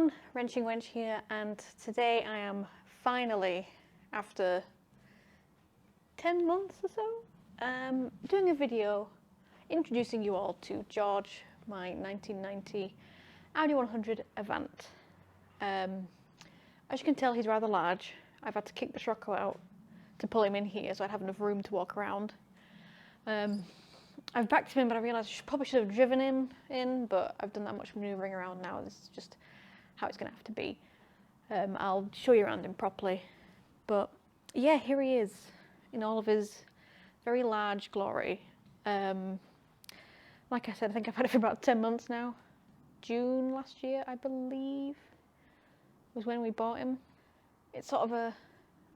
everyone, Wrenching Wench here, and today I am finally, after 10 months or so, doing a video introducing you all to George, my 1990 Audi 100 Avant. As you can tell, he's rather large. I've had to kick the Scirocco out to pull him in here so I'd have enough room to walk around. I've backed him in, but I realised I probably should have driven him in, but I've done that much manoeuvring around now. This is just how it's going to have to be. I'll show you around him properly. But yeah, here he is in all of his very large glory. Like I said, I think I've had it for about 10 months now. June last year, I believe, was when we bought him. It's sort of I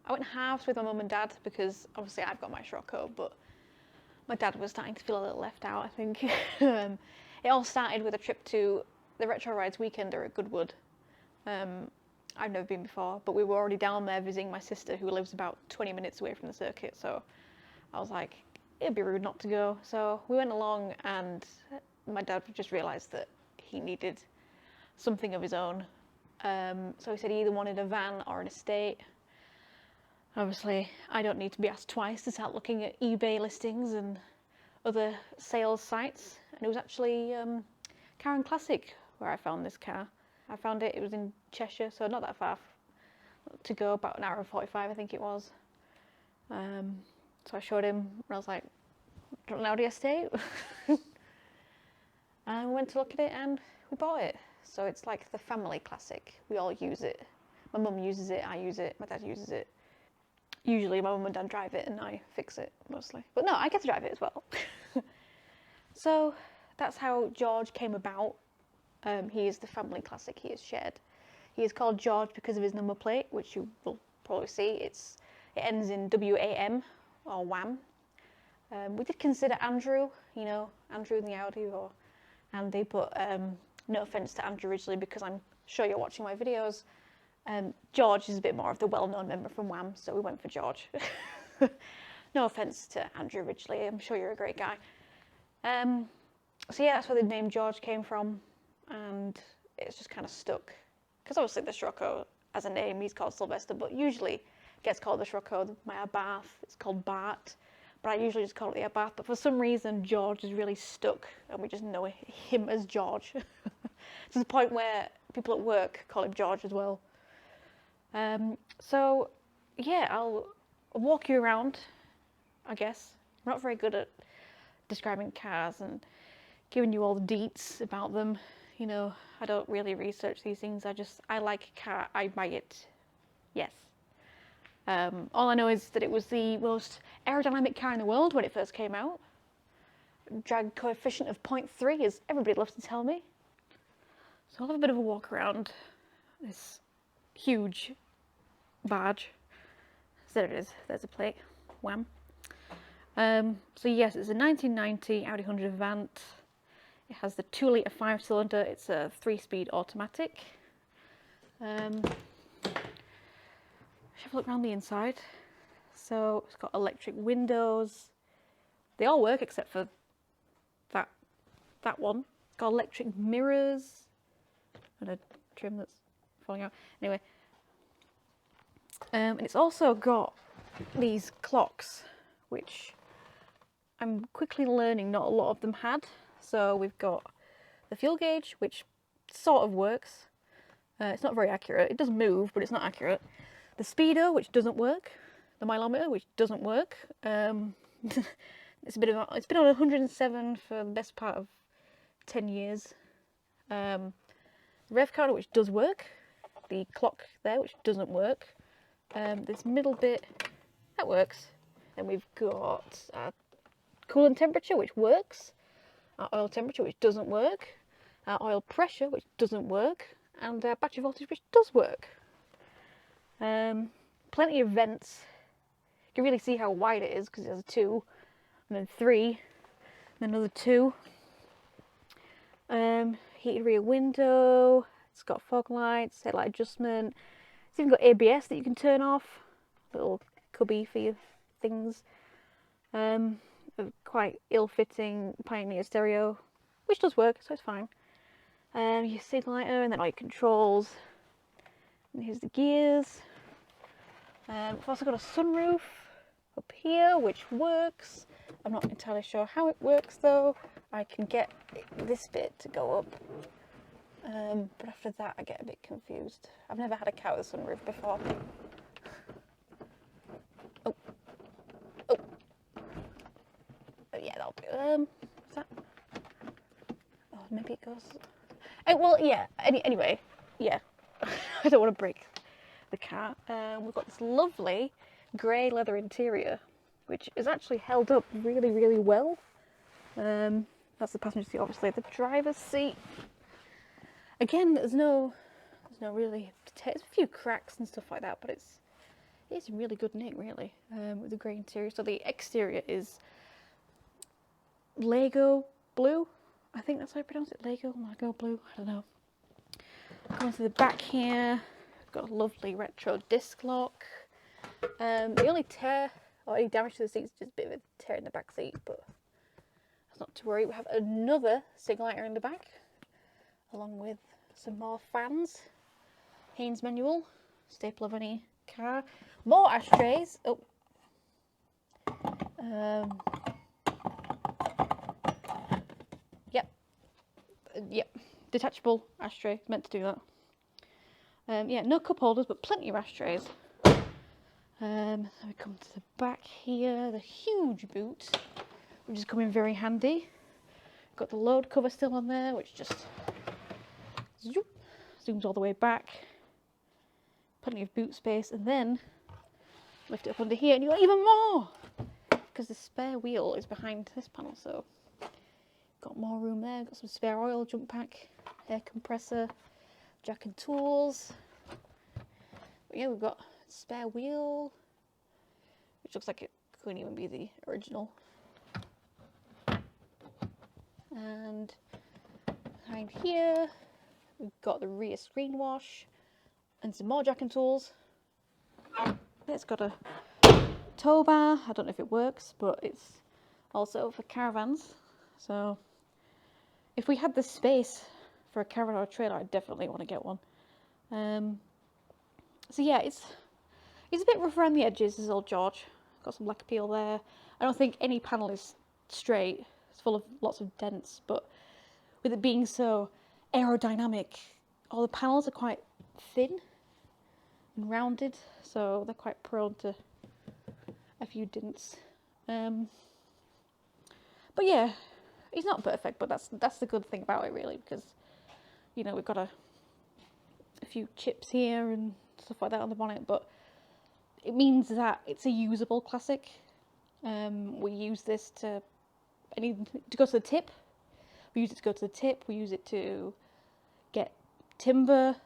went halves with my mum and dad because obviously I've got my Scirocco, but my dad was starting to feel a little left out, I think. It all started with a trip to the Retro Rides Weekender at Goodwood. I've never been before, but we were already down there visiting my sister who lives about 20 minutes away from the circuit, so I was like, it'd be rude not to go. So we went along and my dad just realised that he needed something of his own. So he said he either wanted a van or an estate. Obviously, I don't need to be asked twice to start looking at eBay listings and other sales sites. And it was actually Car and Classic where I found this car. I found it was in Cheshire, so not that far to go, about an hour and 45 I think it was. So I showed him and I was like, do you want an Audi estate? And we went to look at it and we bought it. So it's like the family classic. We all use it. My mum uses it, I use it, my dad uses it. Usually my mum and dad drive it and I fix it mostly. But no, I get to drive it as well. So that's how George came about. He is the family classic, he is shared. He is called George because of his number plate, which you will probably see. It ends in WAM, or WAM. We did consider Andrew, you know, Andrew in the Audi, or Andy, but no offence to Andrew originally because I'm sure you're watching my videos. George is a bit more of the well-known member from Wham, so we went for George. No offence to Andrew originally, I'm sure you're a great guy. So yeah, that's where the name George came from, and it's just kind of stuck. Because obviously the Scirocco, as a name, he's called Sylvester, but usually gets called the Scirocco. My Abarth, it's called Bart, but I usually just call it the Abarth. But for some reason, George is really stuck, and we just know him as George. To the point where people at work call him George as well. So yeah, I'll walk you around, I guess. I'm not very good at describing cars and giving you all the deets about them. You know, I don't really research these things. I like a car, I buy it. Yes. All I know is that it was the most aerodynamic car in the world when it first came out. Drag coefficient of 0.3, as everybody loves to tell me. So I'll have a bit of a walk around this huge badge. So there it is, there's a plate. Wham. So yes, it's a 1990 Audi 100 Avant. It has the 2 litre 5-cylinder, it's a 3-speed automatic. Let's have a look around the inside. So it's got electric windows. They all work except for that one. It's got electric mirrors and a trim that's falling out. Anyway, and it's also got these clocks, which I'm quickly learning not a lot of them had. So we've got the fuel gauge, which sort of works. It's not very accurate. It does move, but it's not accurate. The speedo, which doesn't work. The mileometer, which doesn't work. It's been on 107 for the best part of 10 years. The rev counter, which does work. The clock there, which doesn't work. This middle bit, that works. Then we've got coolant temperature, which works. Oil temperature, which doesn't work. Oil pressure, which doesn't work. And battery voltage, which does work. Plenty of vents. You can really see how wide it is because it has a 2, and then 3, and then another 2. Heated rear window. It's got fog lights, headlight adjustment. It's even got ABS that you can turn off. Little cubby for your things. A quite ill-fitting Pioneer stereo, which does work, so it's fine. Your signal lighter, and then all your controls. And here's the gears. I've also got a sunroof up here, which works. I'm not entirely sure how it works though. I can get this bit to go up. But after that I get a bit confused. I've never had a car with a sunroof before. Oh. Oh. Yeah, that'll be, is that? Oh, maybe it goes... Oh, well, yeah, anyway, yeah. I don't want to break the car. We've got this lovely grey leather interior, which is actually held up really, really well. That's the passenger seat, obviously. The driver's seat, again, there's no really, there's a few cracks and stuff like that, but it's in really good nick, really, with the grey interior. So the exterior is Lego blue. I think that's how I pronounce it. Lego blue. I don't know. Coming to the back here, we've got a lovely retro disc lock. The only tear or any damage to the seat is just a bit of a tear in the back seat, but that's not to worry. We have another signal lighter in the back, along with some more fans. Haynes manual, staple of any car. More ashtrays. Oh. Yep. Detachable ashtray. Meant to do that. Yeah, no cup holders, but plenty of ashtrays. Then we come to the back here. The huge boot, which is coming very handy. Got the load cover still on there, which just zoop, zooms all the way back. Plenty of boot space, and then lift it up under here, and you got even more because the spare wheel is behind this panel. So got more room there. Got some spare oil, jump pack, air compressor, jack and tools. But yeah, we've got spare wheel, which looks like it couldn't even be the original. And behind here, we've got the rear screen wash and some more jack and tools. It's got a tow bar. I don't know if it works, but it's also for caravans. So if we had the space for a caravan or a trailer, I'd definitely want to get one. So yeah, it's a bit rough around the edges, this old George. Got some black appeal there. I don't think any panel is straight. It's full of lots of dents, but with it being so aerodynamic, all the panels are quite thin and rounded, so they're quite prone to a few dents. But yeah, it's not perfect, but that's the good thing about it, really, because you know we've got a few chips here and stuff like that on the bonnet, but it means that it's a usable classic. We use this to go to the tip. We use it to go to the tip. We use it to get timber.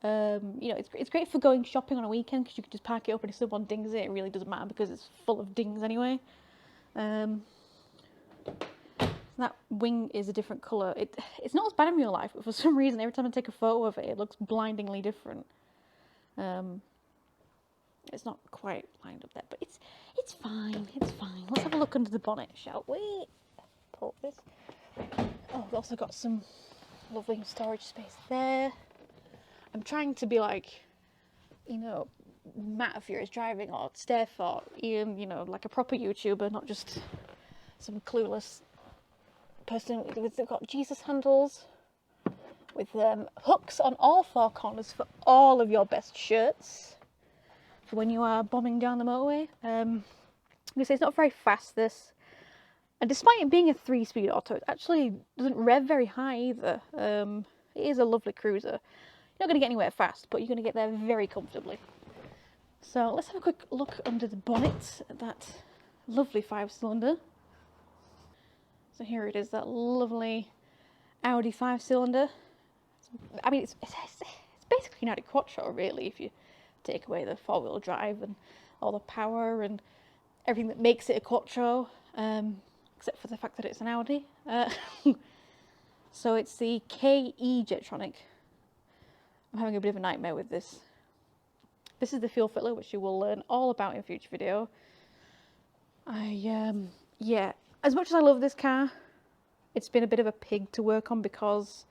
You know, it's great for going shopping on a weekend because you can just park it up and if someone dings it, it really doesn't matter because it's full of dings anyway. That wing is a different colour. It's not as bad in real life, but for some reason, every time I take a photo of it, it looks blindingly different. It's not quite lined up there, but it's fine. It's fine. Let's have a look under the bonnet, shall we? Pull this. Oh, we've also got some lovely storage space there. I'm trying to be like, you know, Matt of Furious Driving or Steph or Ian, you know, like a proper YouTuber, not just some clueless person. They've got Jesus handles with hooks on all four corners for all of your best shirts for when you are bombing down the motorway. I'm gonna say it's not very fast, this, and despite it being a 3-speed auto, it actually doesn't rev very high either. It is a lovely cruiser. You're not going to get anywhere fast, but you're going to get there very comfortably. So let's have a quick look under the bonnet at that lovely 5-cylinder. So here it is, that lovely Audi 5-cylinder. I mean, it's basically an Audi Quattro, really, if you take away the 4-wheel drive and all the power and everything that makes it a Quattro, except for the fact that it's an Audi. So it's the KE Jetronic. I'm having a bit of a nightmare with this. This is the fuel filler, which you will learn all about in a future video. Yeah, as much as I love this car, it's been a bit of a pig to work on because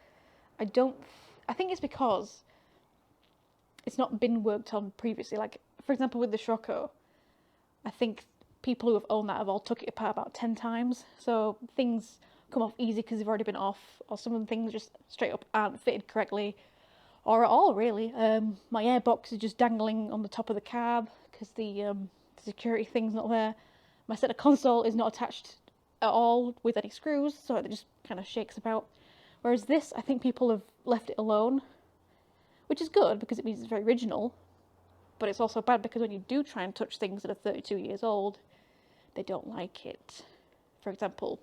I think it's because it's not been worked on previously. Like, for example, with the Scirocco, I think people who have owned that have all took it apart about 10 times. So things come off easy because they've already been off, or some of the things just straight up aren't fitted correctly, or at all, really. My airbox is just dangling on the top of the cab because the security thing's not there. My center console is not attached at all with any screws, so it just kind of shakes about. Whereas this, I think people have left it alone, which is good because it means it's very original, but it's also bad because when you do try and touch things that are 32 years old, they don't like it. For example,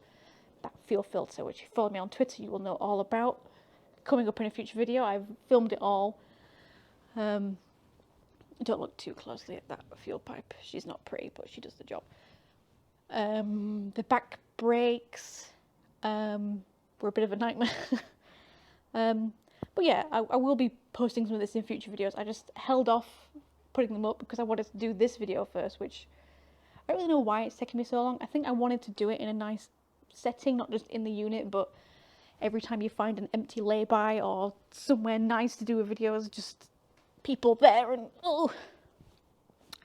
that fuel filter, which if you follow me on Twitter, you will know all about. Coming up in a future video, I've filmed it all. Don't look too closely at that fuel pipe. She's not pretty, but she does the job. The back brakes were a bit of a nightmare. But yeah, I will be posting some of this in future videos. I just held off putting them up because I wanted to do this video first, which I don't really know why it's taken me so long. I think I wanted to do it in a nice setting, not just in the unit, but every time you find an empty lay-by or somewhere nice to do a video, there's just people there and oh.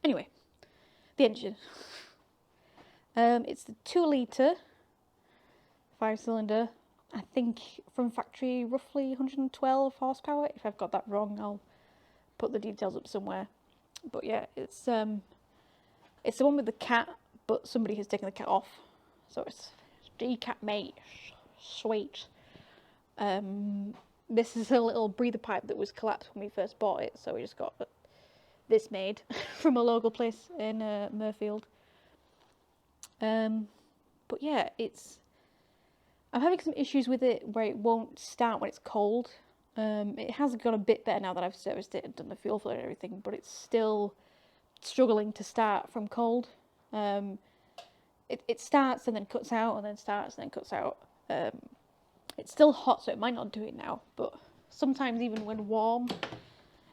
Anyway, the engine. It's the 2-litre 5-cylinder. I think from factory roughly 112 horsepower. If I've got that wrong, I'll put the details up somewhere. But yeah, it's the one with the cat, but somebody has taken the cat off, so it's G-cat mate. Sweet. This is a little breather pipe that was collapsed when we first bought it, so we just got this made from a local place in Murfield. But yeah, I'm having some issues with it where it won't start when it's cold. It has got a bit better now that I've serviced it and done the fuel filter and everything, but it's still struggling to start from cold. It starts and then cuts out, and then starts and then cuts out. It's still hot, so it might not do it now, but sometimes even when warm,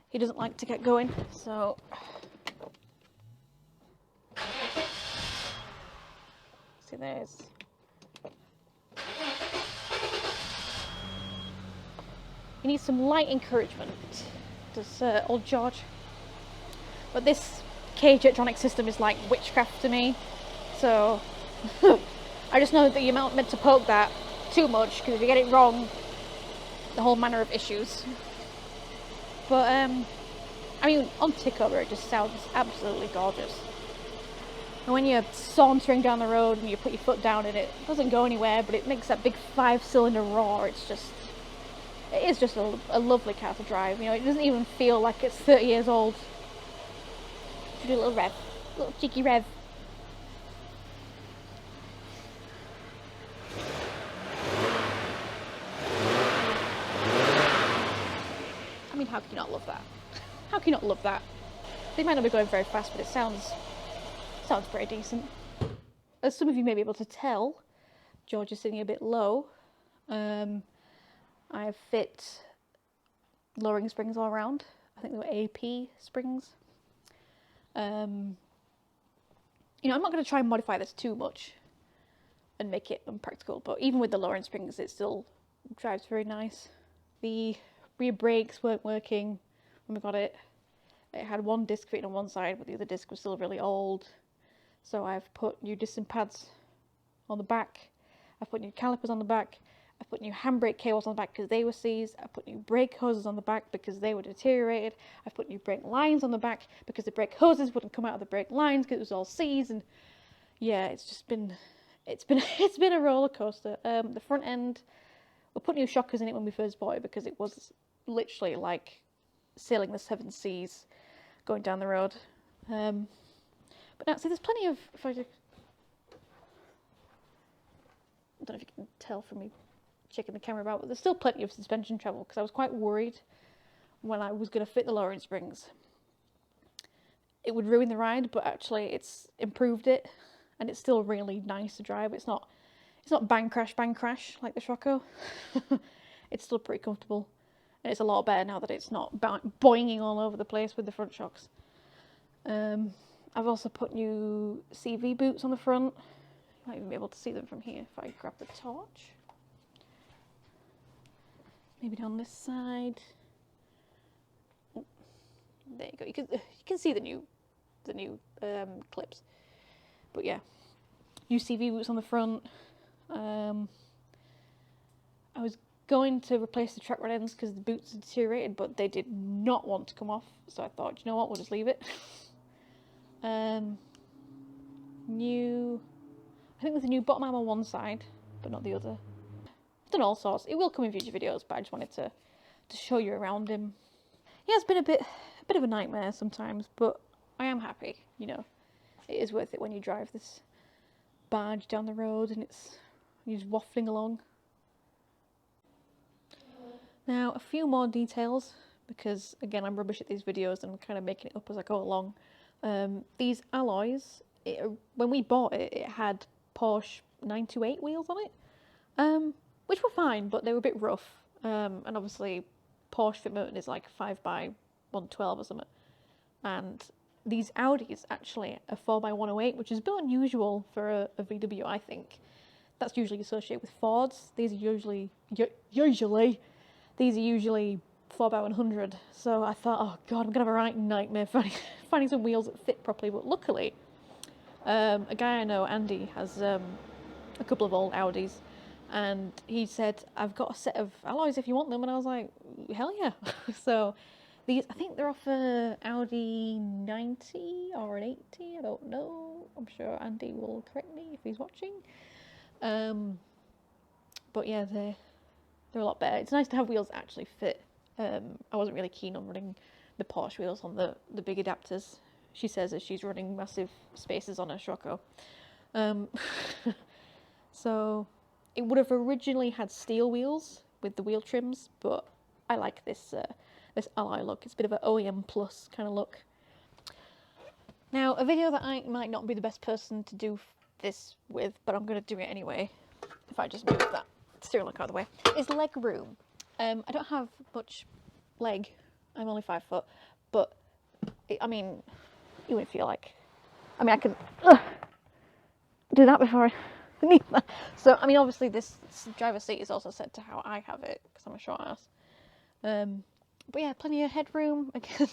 he doesn't like to get going, so... See, there's... You need some light encouragement, does old George. But this cage electronic system is like witchcraft to me, so I just know that you're not meant to poke that too much, because if you get it wrong, the whole manner of issues. But I mean, on tickover it just sounds absolutely gorgeous. And when you're sauntering down the road and you put your foot down in it, it doesn't go anywhere, but it makes that big 5-cylinder roar. It is just a lovely car to drive. You know, it doesn't even feel like it's 30 years old. Do a little rev, a little cheeky rev. I mean, how can you not love that? How can you not love that? They might not be going very fast, but it sounds pretty decent. As some of you may be able to tell, George is sitting a bit low. I've fit lowering springs all around. I think they were AP springs. You know, I'm not going to try and modify this too much and make it unpractical, but even with the lowering springs, it still drives very nice. The rear brakes weren't working when we got it. It had one disc fitting on one side, but the other disc was still really old. So I've put new disc pads on the back. I've put new calipers on the back. I've put new handbrake cables on the back because they were seized. I put new brake hoses on the back because they were deteriorated. I've put new brake lines on the back because the brake hoses wouldn't come out of the brake lines because it was all seized. And yeah, it's been a roller coaster. The front end, we put new shockers in it when we first bought it because it was literally like sailing the 7 seas going down the road. But now, see, there's plenty of, I don't know if you can tell from me checking the camera about, but there's still plenty of suspension travel because I was quite worried when I was going to fit the lowering springs. It would ruin the ride, but actually it's improved it, and it's still really nice to drive. It's not bang crash like the Scirocco. It's still pretty comfortable, and it's a lot better now that it's not boinging all over the place with the front shocks. I've also put new CV boots on the front. You might even be able to see them from here if I grab the torch. maybe down this side. Oh, there you go. You can see the new clips. But yeah, new CV boots on the front. I was going to replace the track rod ends because the boots had deteriorated, but they did not want to come off, so I thought, you know what, we'll just leave it. New, I think there's a new bottom arm on one side, but not the other. I've done all sorts. It will come in future videos, but I just wanted to show you around him. Yeah, it's been a bit of a nightmare sometimes, but I am happy, you know. It is worth it when you drive this barge down the road and you're just waffling along. Now, a few more details, because again, I'm rubbish at these videos and I'm kind of making it up as I go along. These alloys, when we bought it, it had Porsche 928 wheels on it, which were fine, but they were a bit rough. And obviously, Porsche fit mountain is like 5x112 or something. And these Audis actually are 4x108, which is a bit unusual for a VW, I think. That's usually associated with Fords. These are usually 4x100. So I thought, oh god, I'm gonna have a right nightmare finding some wheels that fit properly. But luckily, a guy I know, Andy, has a couple of old Audis, and he said, I've got a set of alloys if you want them. And I was like, hell yeah. So these, I think they're off a Audi 90 or an 80, I don't know. I'm sure Andy will correct me if he's watching. But yeah, they're a lot better. It's nice to have wheels that actually fit. I wasn't really keen on running the Porsche wheels on the big adapters. She says that she's running massive spaces on her Scirocco. So it would have originally had steel wheels with the wheel trims, but I like this alloy look. It's a bit of an OEM plus kind of look. Now, a video that I might not be the best person to do this with, but I'm going to do it anyway, if I just move that steering look out of the way, is leg room. I don't have much leg. I'm only 5 foot, but I mean, even if you like, I mean, I can do that before I need that. So, I mean, obviously this driver's seat is also set to how I have it, because I'm a short ass. But yeah, plenty of headroom. Again,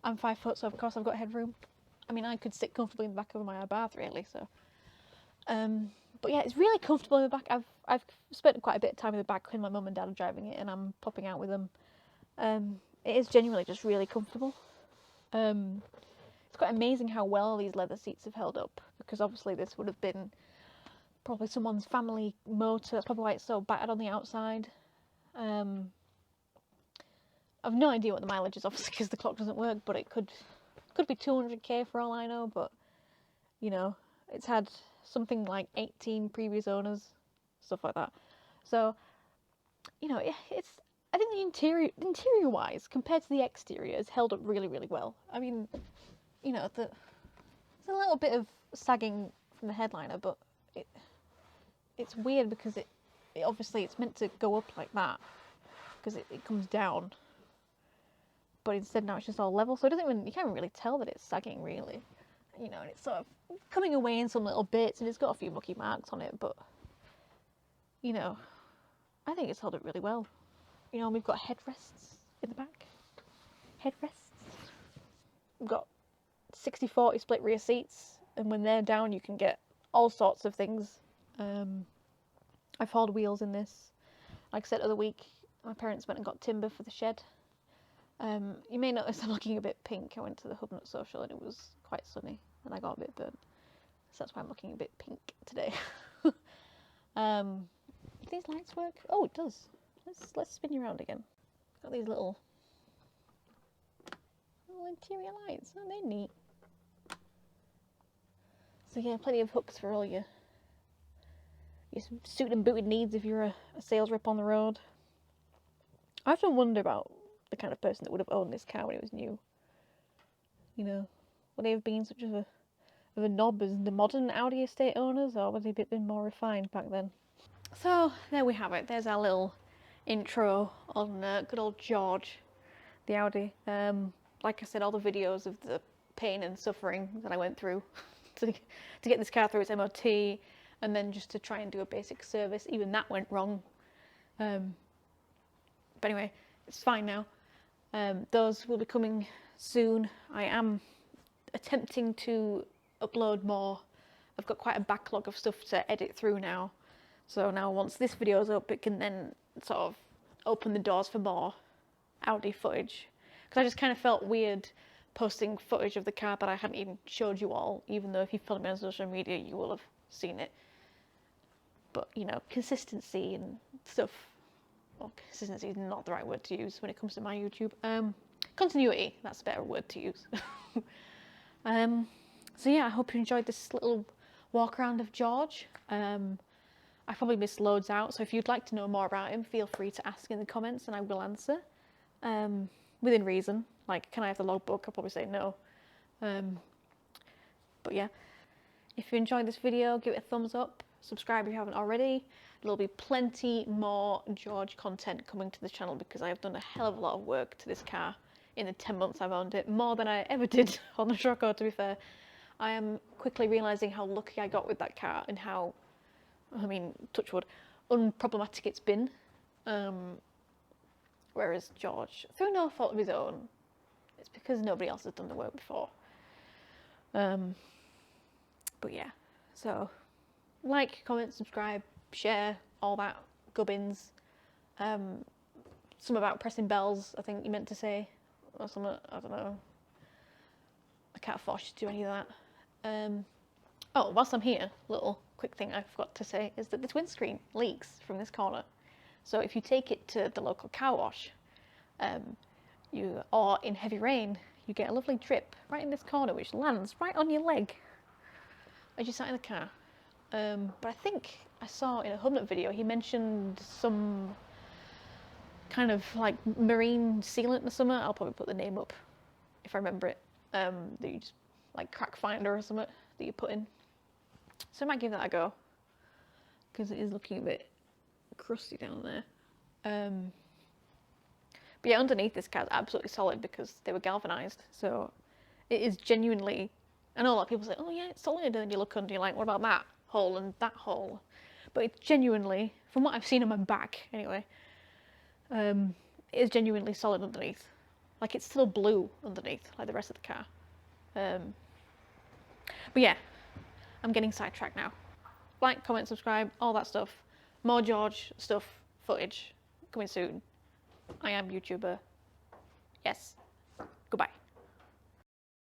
I'm 5 foot, so of course I've got headroom. I mean, I could sit comfortably in the back of my bath, really, so. But yeah, it's really comfortable in the back. I've spent quite a bit of time in the back when my mum and dad are driving it, and I'm popping out with them. It is genuinely just really comfortable. It's quite amazing how well these leather seats have held up, because obviously this would have been probably someone's family motor. That's probably why it's so battered on the outside. I've no idea what the mileage is, obviously, because the clock doesn't work, but it could be 200k for all I know. But you know, it's had something like 18 previous owners, stuff like that. So, you know, it's, I think the interior wise, compared to the exterior, has held up really, really well. I mean, you know, there's a little bit of sagging from the headliner, but it's weird because it obviously it's meant to go up like that, because it comes down. But instead now it's just all level, so it doesn't even, you can't really tell that it's sagging, really. You know, and it's sort of coming away in some little bits, and it's got a few mucky marks on it, but, you know, I think it's held up really well. You know, we've got headrests in the back. Headrests. We've got 60-40 split rear seats, and when they're down you can get all sorts of things. I've hauled wheels in this. Like I said the other week, my parents went and got timber for the shed. You may notice I'm looking a bit pink. I went to the Hub Nut Social and it was quite sunny and I got a bit burnt. So that's why I'm looking a bit pink today. Do these lights work? Oh, it does. Let's spin you around again. Got these little interior lights. Aren't they neat? So yeah, plenty of hooks for all your suited and booted needs if you're a sales rep on the road. I often wonder about the kind of person that would have owned this car when it was new. You know, would they have been such of a knob as the modern Audi estate owners, or would they have been more refined back then? So there we have it. There's our little intro on good old George, the Audi. Like I said, all the videos of the pain and suffering that I went through to get this car through its MOT, and then just to try and do a basic service. Even that went wrong. But anyway, it's fine now. Those will be coming soon. I am attempting to upload more. I've got quite a backlog of stuff to edit through now. So now once this video's up, it can then sort of open the doors for more Audi footage. Because I just kind of felt weird posting footage of the car that I hadn't even showed you all, even though if you follow me on social media, you will have seen it. But, you know, consistency and stuff. Well, consistency is not the right word to use when it comes to my YouTube. Continuity, that's a better word to use. So yeah, I hope you enjoyed this little walk around of George. I probably missed loads out, so if you'd like to know more about him, feel free to ask in the comments and I will answer. Within reason. Like, can I have the logbook? I'll probably say no. But yeah, if you enjoyed this video, give it a thumbs up. Subscribe if you haven't already. There'll be plenty more George content coming to the channel because I have done a hell of a lot of work to this car in the 10 months I've owned it. More than I ever did on the Scirocco, to be fair. I am quickly realising how lucky I got with that car and how, I mean, touch wood, unproblematic it's been. Whereas George, through no fault of his own, it's because nobody else has done the work before. But yeah, so like, comment, subscribe, share, all that gubbins. Some about pressing bells, I think you meant to say, or something, I don't know. I can't force you to do any of that. Oh, whilst I'm here, little quick thing I forgot to say is that this windscreen leaks from this corner. So if you take it to the local car wash, or in heavy rain, you get a lovely drip right in this corner, which lands right on your leg as you sat in the car. But I think I saw in a Hubnut video, he mentioned some kind of like marine sealant or something. I'll probably put the name up if I remember it. That you just, like crack finder or something that you put in. So I might give that a go, because it is looking a bit crusty down there. But yeah, underneath this car's absolutely solid because they were galvanised. So it is genuinely, I know a lot of people say, oh yeah, it's solid, and then you look under, you're like, what about that hole and that hole? But it's genuinely, from what I've seen on my back anyway, it is genuinely solid underneath. Like, it's still blue underneath, like the rest of the car. But yeah, I'm getting sidetracked now. Like, comment, subscribe, all that stuff. More George stuff, footage, coming soon. I am YouTuber. Yes. Goodbye.